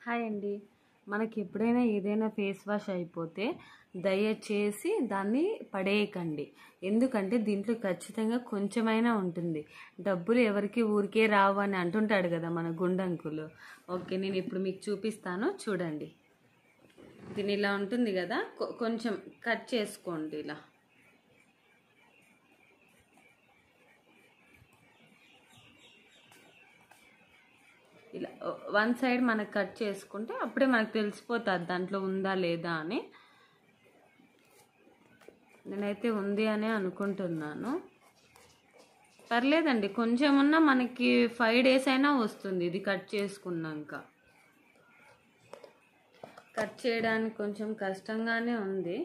Hi అండి. మనకి ఎప్పుడైనా ఏదైనా ఫేస్ వాష్ అయిపోతే దయచేసి దాన్ని పడేయకండి. ఎందుకంటే దీంట్లో ఖచ్చితంగా కొంచెమైనా ఉంటుంది. డబ్బులు ఎవరికి ఊరికే రావు అని అంటుంటాడు కదా మన గుండంకులు. ఓకే, నేను ఇప్పుడు మీకు చూపిస్తాను, చూడండి. దీని ఇలా ఉంటుంది కదా, కొంచెం కట్ చేసుకోండి ఇలా. ఇలా వన్ సైడ్ మనకు కట్ చేసుకుంటే అప్పుడే మనకు తెలిసిపోతుంది దాంట్లో ఉందా లేదా అని. నేనైతే ఉంది అనే అనుకుంటున్నాను. పర్లేదండి, కొంచెం ఉన్నా మనకి 5 days అయినా వస్తుంది ఇది కట్ చేసుకున్నాక. కట్ చేయడానికి కొంచెం కష్టంగానే ఉంది.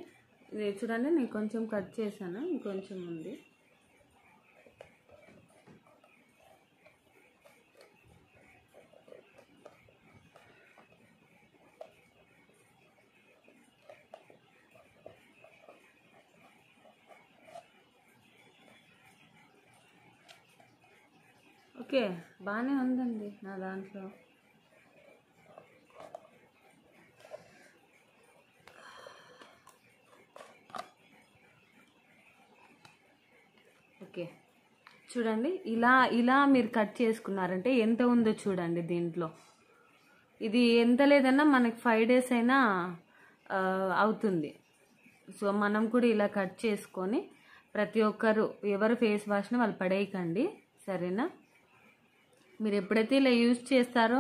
ఇది చూడండి, నేను కొంచెం కట్ చేశాను, ఇంకొంచెం ఉంది. ఓకే, బాగానే ఉందండి నా దాంట్లో. ఓకే, చూడండి, ఇలా మీరు కట్ చేసుకున్నారంటే ఎంత ఉందో చూడండి దీంట్లో. ఇది ఎంత లేదన్నా మనకి 5 days అయినా అవుతుంది. సో మనం కూడా ఇలా కట్ చేసుకొని ప్రతి ఒక్కరు ఎవరు ఫేస్ వాష్ని వాళ్ళు పడేయకండి, సరేనా? మీరు ఎప్పుడైతే ఇలా యూజ్ చేస్తారో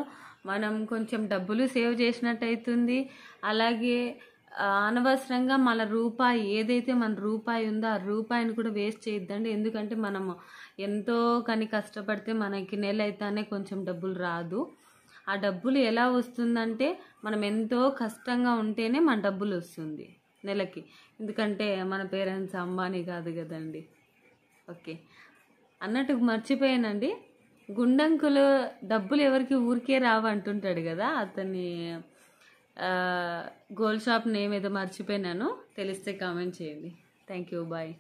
మనం కొంచెం డబ్బులు సేవ్ చేసినట్టు అవుతుంది. అలాగే అనవసరంగా మన రూపాయి ఏదైతే మన రూపాయి ఉందో ఆ రూపాయిని కూడా వేస్ట్ చేయొద్దండి. ఎందుకంటే మనము ఎంతో కానీ కష్టపడితే మనకి నెల అయితేనే కొంచెం డబ్బులు రాదు. ఆ డబ్బులు ఎలా వస్తుందంటే మనం ఎంతో కష్టంగా ఉంటేనే మన డబ్బులు వస్తుంది నెలకి. ఎందుకంటే మన పేరెంట్స్ అంబానీ కాదు కదండి. ఓకే, అన్నట్టు మర్చిపోయానండి, గుండంకులు డబ్బులు ఎవరికి ఊరికే రావు అంటుంటాడు కదా, అతని గోల్డ్ షాప్ నేమ్ ఏదో మర్చిపోయినాను, తెలిస్తే కామెంట్ చేయండి. Thank you, bye.